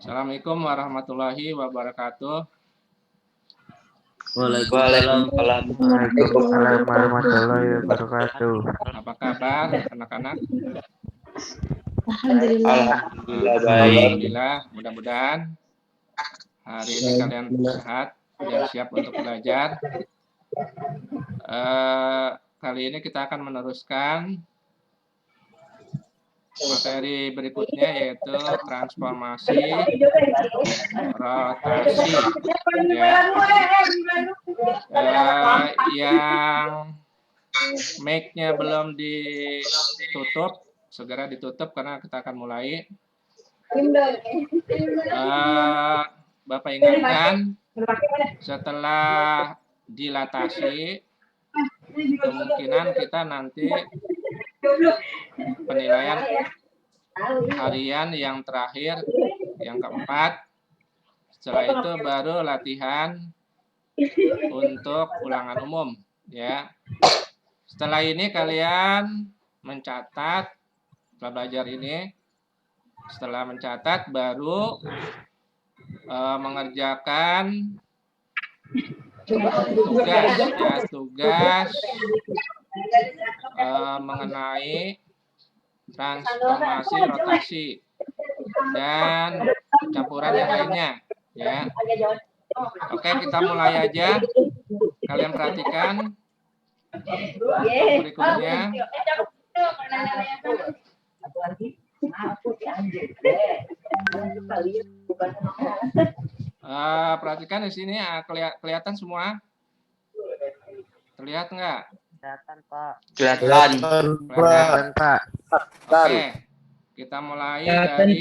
Assalamualaikum warahmatullahi wabarakatuh. Waalaikumsalam warahmatullahi wabarakatuh. Apa kabar anak-anak? Alhamdulillah baik. Alhamdulillah, mudah-mudahan hari ini kalian sehat dan siap untuk belajar. Kali ini kita akan meneruskan materi berikutnya, yaitu transformasi rotasi. Yang mic-nya belum ditutup, segera ditutup karena kita akan mulai. Bapak ingatkan, setelah dilatasi, kemungkinan kita nanti penilaian harian yang terakhir, yang keempat. Setelah itu baru latihan untuk ulangan umum, ya. Setelah ini kalian mencatat, setelah belajar ini, setelah mencatat baru mengerjakan tugas mengenai transformasi rotasi dan campuran yang lainnya, ya. Oke, kita mulai aja. Kalian perhatikan berikutnya. Perhatikan di sini, kelihatan semua? Terlihat nggak? Kelihatan, Pak. Kelihatan, Pak. Oke, kita mulai dari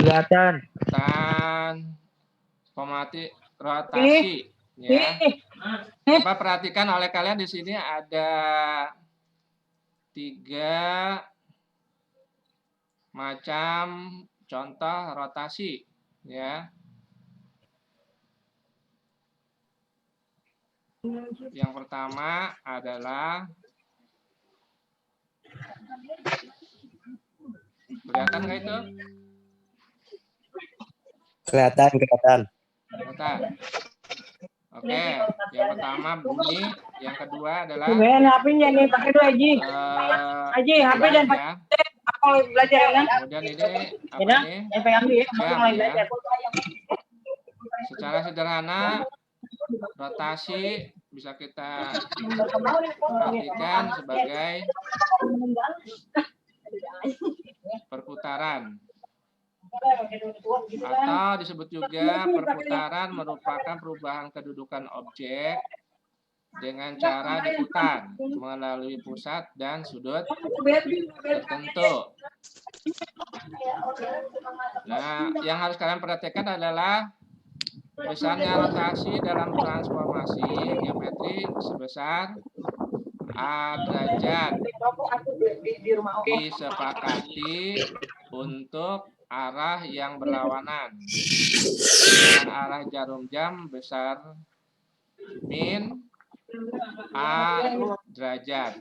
transformasi rotasi, ya. Coba perhatikan, oleh kalian di sini ada 3 macam contoh rotasi, ya. Yang pertama adalah, kelihatan nggak itu? Kelihatan. Oke, yang pertama bumi, yang kedua adalah HP-nya nih pakai dulu Aji, HP dan ya. apa belajar kan? Kemudian ini apa ini? Ya. Secara sederhana, rotasi bisa kita perhatikan sebagai perputaran, atau disebut juga perputaran merupakan perubahan kedudukan objek dengan cara diputar melalui pusat dan sudut tertentu. Nah, yang harus kalian perhatikan adalah besarnya rotasi dalam transformasi geometri sebesar A derajat disepakati untuk arah yang berlawanan dengan arah jarum jam besar min A derajat.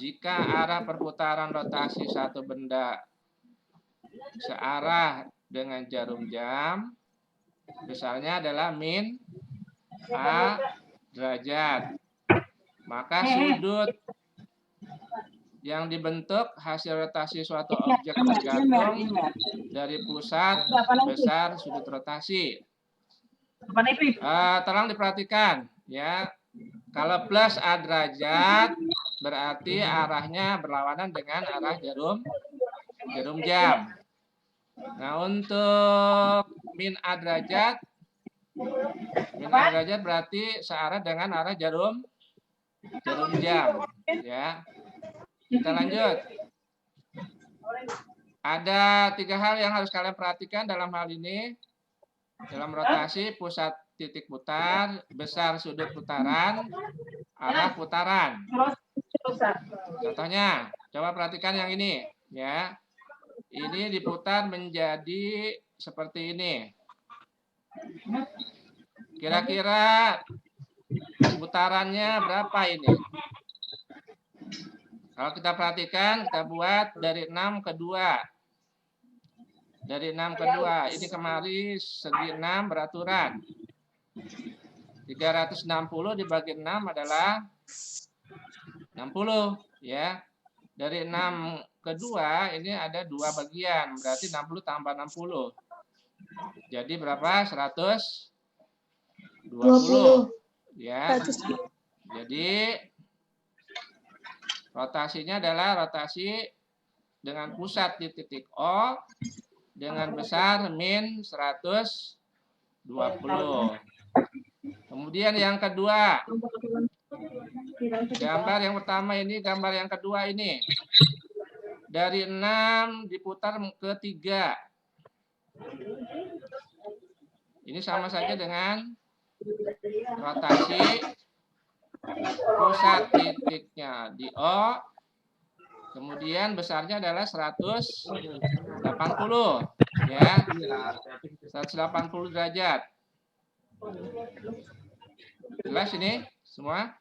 Jika arah perputaran rotasi satu benda searah dengan jarum jam, besarnya adalah min A derajat. Maka sudut yang dibentuk hasil rotasi suatu objek tergantung dari pusat besar sudut rotasi. Tolong diperhatikan, ya. Kalau plus A derajat berarti arahnya berlawanan dengan arah jarum jam. Nah, untuk min A derajat berarti searah dengan arah jarum jam, ya. Kita lanjut. Ada 3 hal yang harus kalian perhatikan dalam hal ini. Dalam rotasi, pusat titik putar, besar sudut putaran, arah putaran. Contohnya, coba perhatikan yang ini, ya. Ini diputar menjadi seperti ini. Kira-kira putarannya berapa ini? Kalau kita perhatikan, kita buat dari 6 ke 2. Dari 6 ke 2. Ini kemari segi 6 beraturan. 360 dibagi 6 adalah 60. Ya. Dari 6 ke 2 ini ada 2 bagian. Berarti 60 tambah 60. Jadi berapa? 120. Ya. Jadi rotasinya adalah rotasi dengan pusat di titik O dengan besar min 120. Kemudian yang kedua, gambar yang pertama ini, gambar yang kedua ini. Dari 6 diputar ke 3. Ini sama saja dengan rotasi pusat titiknya di O, kemudian besarnya adalah 180, ya, 180 derajat. Jelas ini semua?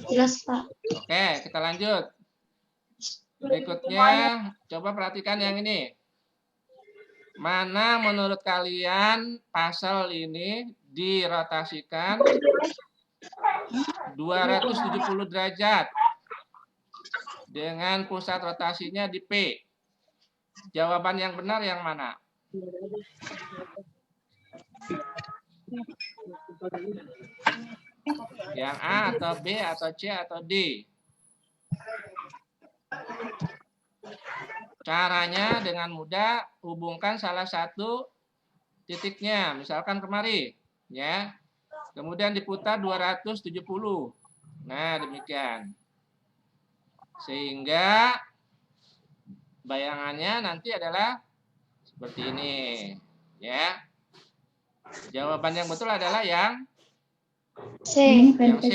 Jelas, Pak. Oke, kita lanjut. Berikutnya, coba perhatikan yang ini. Mana menurut kalian pasal ini dirotasikan 270 derajat dengan pusat rotasinya di P? Jawaban yang benar yang mana? Yang A atau B atau C atau D? Caranya dengan mudah, hubungkan salah satu titiknya, misalkan kemari, ya. Kemudian diputar 270. Nah, demikian. Sehingga bayangannya nanti adalah seperti ini, ya. Jawaban yang betul adalah yang C. yang C.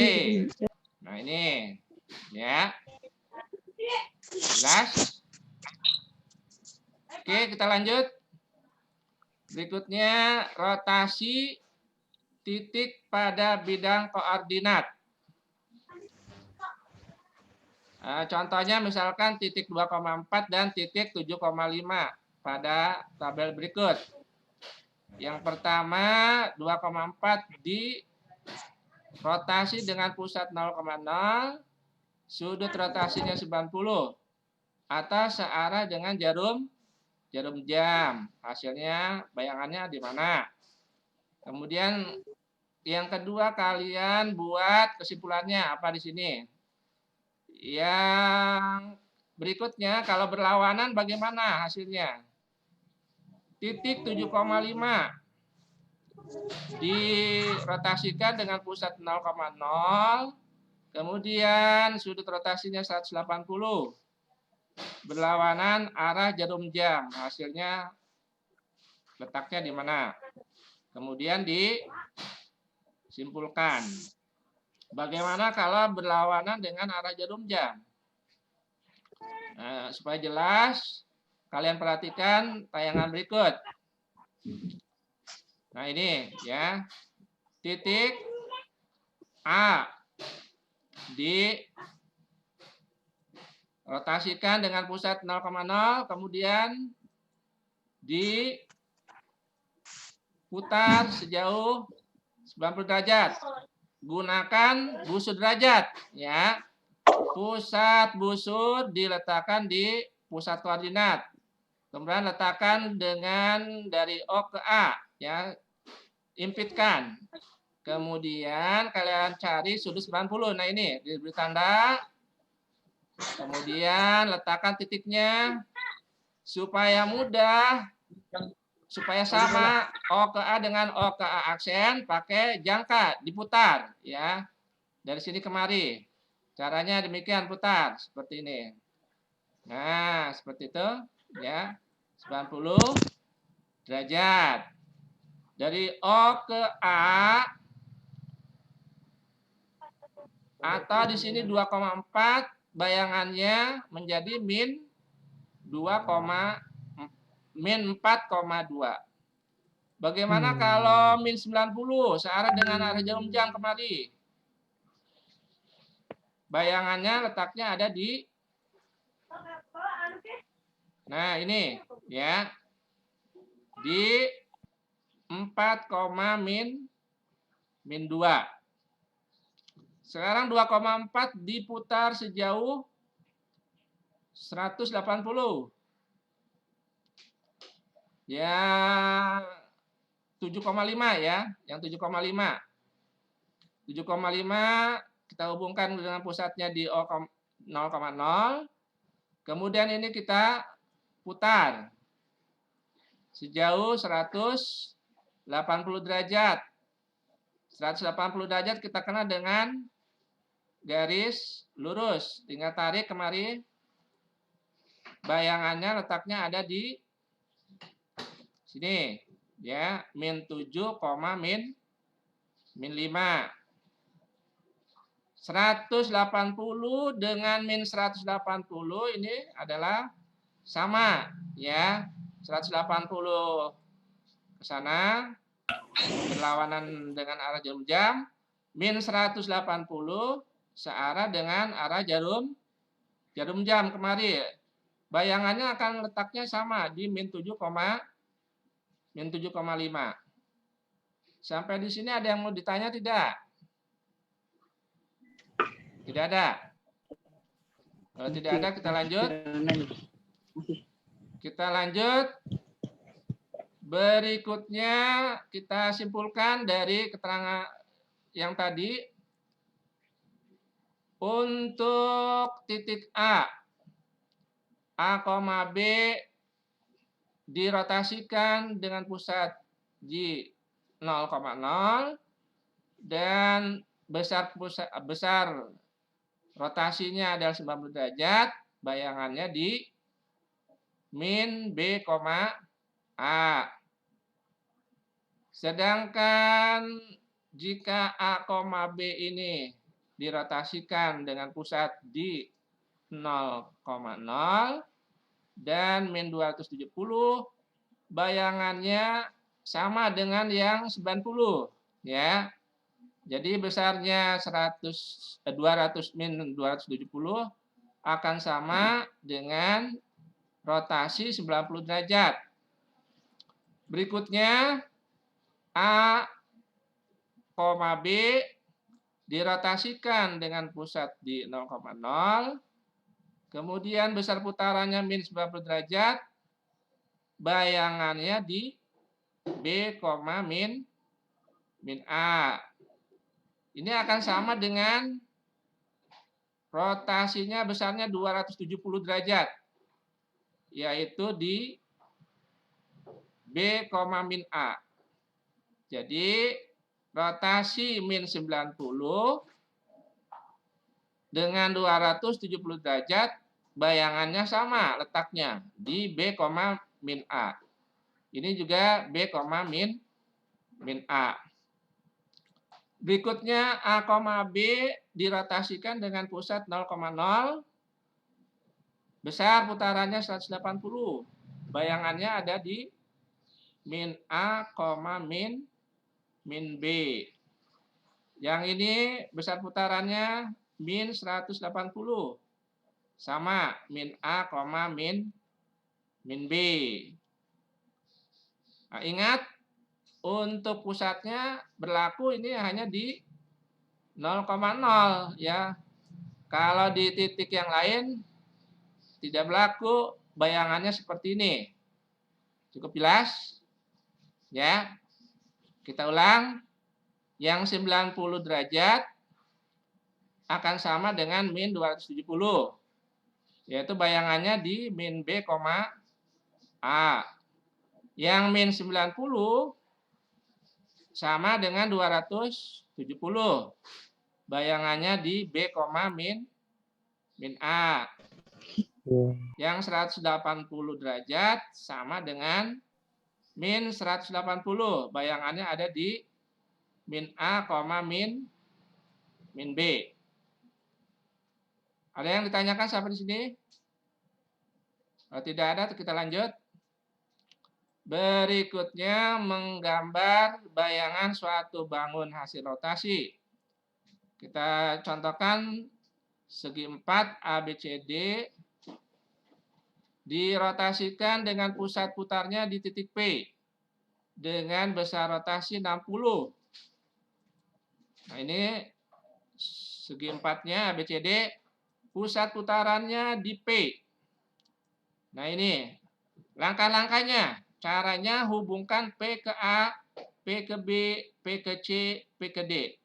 Nah, ini, ya. Jelas? Oke, kita lanjut. Berikutnya, rotasi titik pada bidang koordinat. Contohnya misalkan titik 2,4 dan titik 7,5 pada tabel berikut. Yang pertama, 2,4 di rotasi dengan pusat 0,0, sudut rotasinya 90, atau searah dengan jarum jam. Hasilnya bayangannya di mana? Kemudian yang kedua, kalian buat kesimpulannya apa di sini? Yang berikutnya, kalau berlawanan bagaimana hasilnya? Titik 7,5 dirotasikan dengan pusat 0,0, kemudian sudut rotasinya 180. Berlawanan arah jarum jam. Hasilnya letaknya di mana? Kemudian disimpulkan. Bagaimana kalau berlawanan dengan arah jarum jam? Nah, supaya jelas, kalian perhatikan tayangan berikut. Nah, ini ya. Titik A dirotasikan dengan pusat 0,0, kemudian diputar sejauh 90 derajat. Gunakan busur derajat, ya. Pusat busur diletakkan di pusat koordinat. Kemudian letakkan dengan dari O ke A, ya. Impitkan. Kemudian kalian cari sudut 90. Nah, ini diberi tanda. Kemudian letakkan titiknya supaya mudah, supaya sama O ke A dengan O ke A aksen, pakai jangka, diputar, ya. Dari sini kemari. Caranya demikian, putar seperti ini. Nah, seperti itu, ya. 90 derajat. Dari O ke A atau di sini 2,4, bayangannya menjadi min 4,2. Bagaimana kalau min 90 searah dengan arah jarum jam kemari? Bayangannya letaknya ada di, nah ini ya di 4, min 2. Sekarang 2,4 diputar sejauh 180. Yang 7,5 ya, yang 7,5. 7,5 kita hubungkan dengan pusatnya di 0,0. Kemudian ini kita putar sejauh 180 derajat. 180 derajat kita kena dengan garis lurus. Tinggal tarik kemari. Bayangannya letaknya ada di sini. Ya, min 7, min 5. 180 dengan min 180 ini adalah sama ya. 180 ke sana berlawanan dengan arah jarum jam, min 180 searah dengan arah jarum jam kemari. Bayangannya akan letaknya sama di min 7,5. Sampai di sini ada yang mau ditanya tidak? Tidak ada. Kalau tidak ada kita lanjut. Kita lanjut. Berikutnya kita simpulkan dari keterangan yang tadi. Untuk titik A, B dirotasikan dengan pusat di 0,0 dan besar rotasinya adalah 90 derajat, bayangannya di min B, A. Sedangkan jika A, B ini dirotasikan dengan pusat di 0,0 dan min 270, bayangannya sama dengan yang 90 ya. Jadi besarnya 200 min 270 akan sama dengan rotasi 90 derajat. Berikutnya A, B dirotasikan dengan pusat di 0,0. Kemudian besar putarannya min 90 derajat. Bayangannya di B, min A. Ini akan sama dengan rotasinya besarnya 270 derajat. Yaitu di B, min A. Jadi rotasi min 90 dengan 270 derajat, bayangannya sama letaknya di B, min A. Ini juga B, min A. Berikutnya A, B dirotasikan dengan pusat 0,0. Besar putarannya 180. Bayangannya ada di min A, min B. Yang ini besar putarannya min 180. Sama min A, min B. Nah, ingat untuk pusatnya berlaku ini hanya di 0,0 ya. Kalau di titik yang lain tidak berlaku, bayangannya seperti ini. Cukup jelas? Ya. Kita ulang. Yang 90 derajat akan sama dengan min 270. Yaitu bayangannya di min B, A. Yang min 90 sama dengan 270. Bayangannya di B, min A. Yang 180 derajat sama dengan min 180. Bayangannya ada di min A, min B. Ada yang ditanyakan sampai di sini? Kalau tidak ada, kita lanjut. Berikutnya menggambar bayangan suatu bangun hasil rotasi. Kita contohkan segi 4 ABCD dirotasikan dengan pusat putarnya di titik P dengan besar rotasi 60. Nah, ini segi empatnya ABCD, pusat putarannya di P. Nah, ini langkah-langkahnya. Caranya hubungkan P ke A, P ke B, P ke C, P ke D.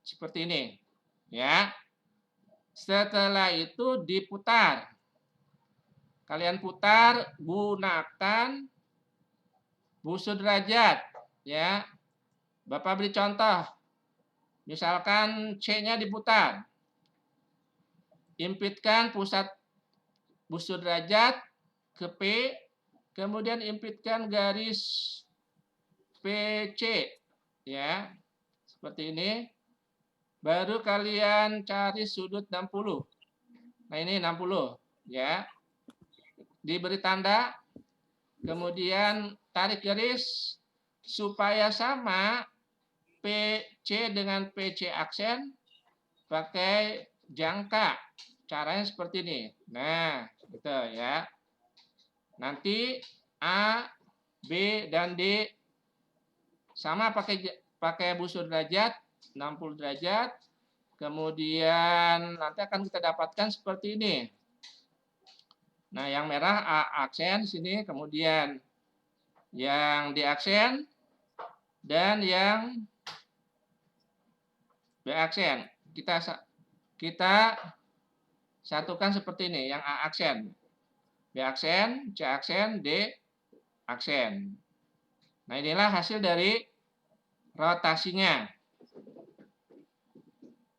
Seperti ini. Ya. Setelah itu diputar. Kalian putar, gunakan busur derajat. Ya. Bapak beri contoh. Misalkan C-nya diputar. Impitkan pusat busur derajat ke P, kemudian impitkan garis PC, ya, seperti ini. Baru kalian cari sudut 60. Nah, ini 60, ya. Diberi tanda, kemudian tarik garis supaya sama PC dengan PC aksen pakai jangka. Caranya seperti ini. Nah, gitu ya. Nanti A, B, dan D sama pakai busur derajat 60 derajat. Kemudian nanti akan kita dapatkan seperti ini. Nah, yang merah A aksen sini, kemudian yang D aksen dan yang B aksen. Kita satukan seperti ini, yang A aksen, B aksen, C aksen, D aksen. Nah, inilah hasil dari rotasinya.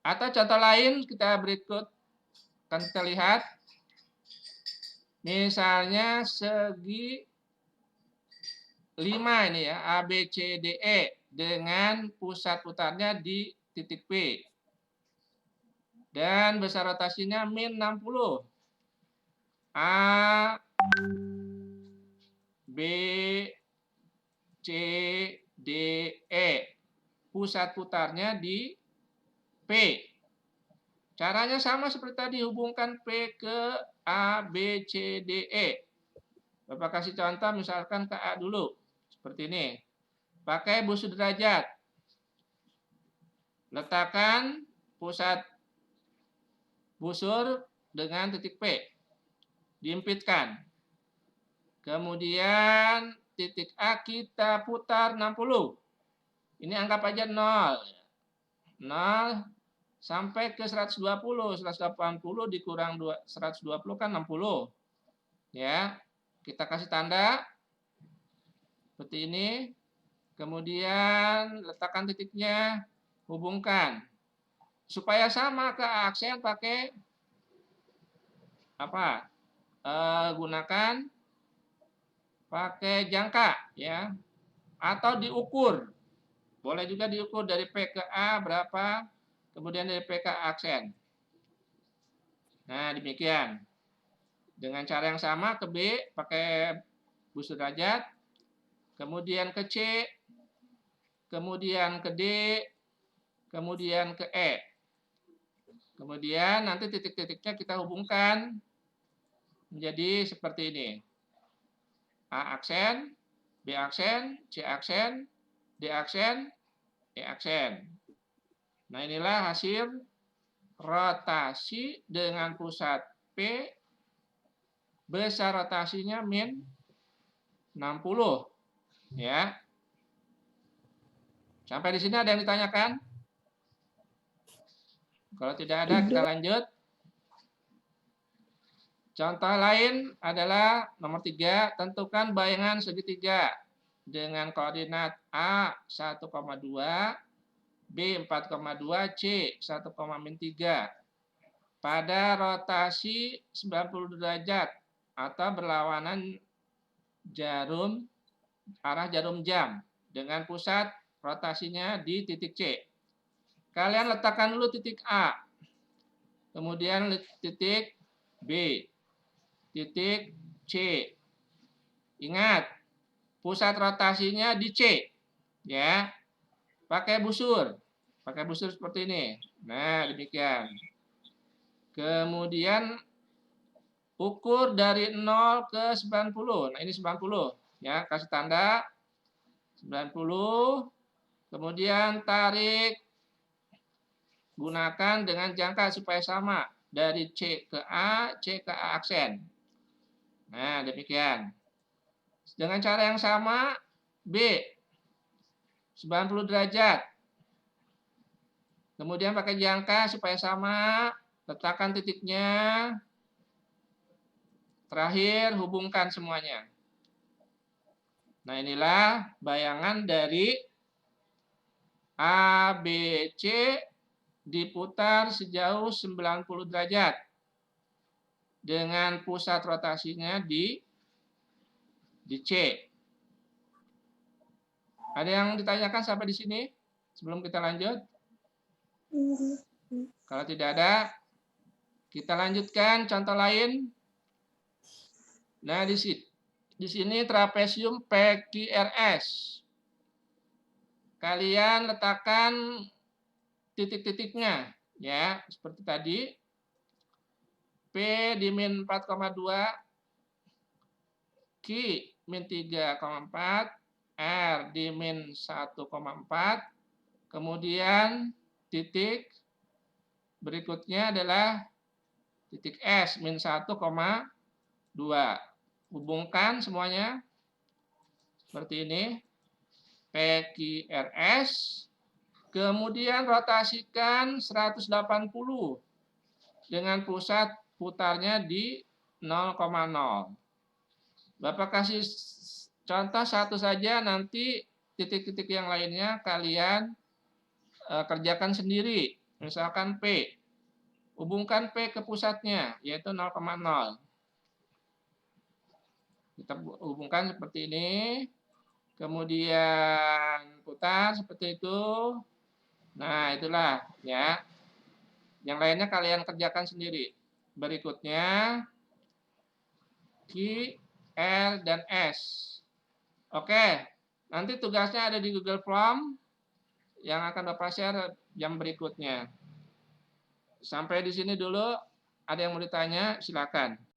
Atau contoh lain kita berikut akan kita lihat. Misalnya segi 5 ini ya, A, B, C, D, E dengan pusat putarnya di titik P. Dan besar rotasinya min 60. A, B, C, D, E. Pusat putarnya di P. Caranya sama seperti tadi, hubungkan P ke A, B, C, D, E. Bapak kasih contoh misalkan ke A dulu. Seperti ini. Pakai busur derajat. Letakkan pusat busur dengan titik P. Diimpitkan. Kemudian titik A kita putar 60. Ini anggap aja 0. 0 sampai ke 120. 180 dikurang 120 kan 60. Ya. Kita kasih tanda seperti ini. Kemudian letakkan titiknya, hubungkan. Supaya sama ke aksen pakai apa? Gunakan pakai jangka ya, atau diukur. Boleh juga diukur dari P ke A berapa, kemudian dari P ke aksen. Nah, demikian. Dengan cara yang sama ke B pakai busur derajat, kemudian ke C, kemudian ke D, kemudian ke E. Kemudian nanti titik-titiknya kita hubungkan menjadi seperti ini. A aksen, B aksen, C aksen, D aksen, E aksen. Nah, inilah hasil rotasi dengan pusat P, besar rotasinya min 60. Ya. Sampai di sini ada yang ditanyakan? Kalau tidak ada, kita lanjut. Contoh lain adalah nomor 3, tentukan bayangan segitiga dengan koordinat A 1,2, B 4,2, C 1,-3 pada rotasi 90 derajat atau berlawanan arah jarum jam dengan pusat rotasinya di titik C. Kalian letakkan dulu titik A, kemudian titik B, titik C. Ingat, pusat rotasinya di C. Ya. Pakai busur seperti ini. Nah, demikian. Kemudian ukur dari 0 ke 90. Nah, ini 90 ya, kasih tanda 90. Kemudian tarik, gunakan dengan jangka supaya sama dari C ke A aksen. Nah, demikian. Dengan cara yang sama, B 90 derajat. Kemudian pakai jangka supaya sama, letakkan titiknya. Terakhir, hubungkan semuanya. Nah, inilah bayangan dari ABC diputar sejauh 90 derajat dengan pusat rotasinya di C. Ada yang ditanyakan sampai di sini sebelum kita lanjut? Kalau tidak ada, kita lanjutkan contoh lain. Nah, di sini trapesium PQRS. Kalian letakkan titik-titiknya ya, seperti tadi. P di min 4,2, Q min 3,4, R di min 1,4, kemudian titik berikutnya adalah titik S min 1,2. Hubungkan semuanya seperti ini. PQRS, kemudian rotasikan 180 dengan pusat putarnya di 0,0. Bapak kasih contoh satu saja, nanti titik-titik yang lainnya kalian kerjakan sendiri. Misalkan P, hubungkan P ke pusatnya, yaitu 0,0. Kita hubungkan seperti ini. Kemudian putar seperti itu. Nah, itulah ya. Yang lainnya kalian kerjakan sendiri. Berikutnya Q, R, dan S. Oke, nanti tugasnya ada di Google Form yang akan Bapak share jam berikutnya. Sampai di sini dulu. Ada yang mau ditanya? Silakan.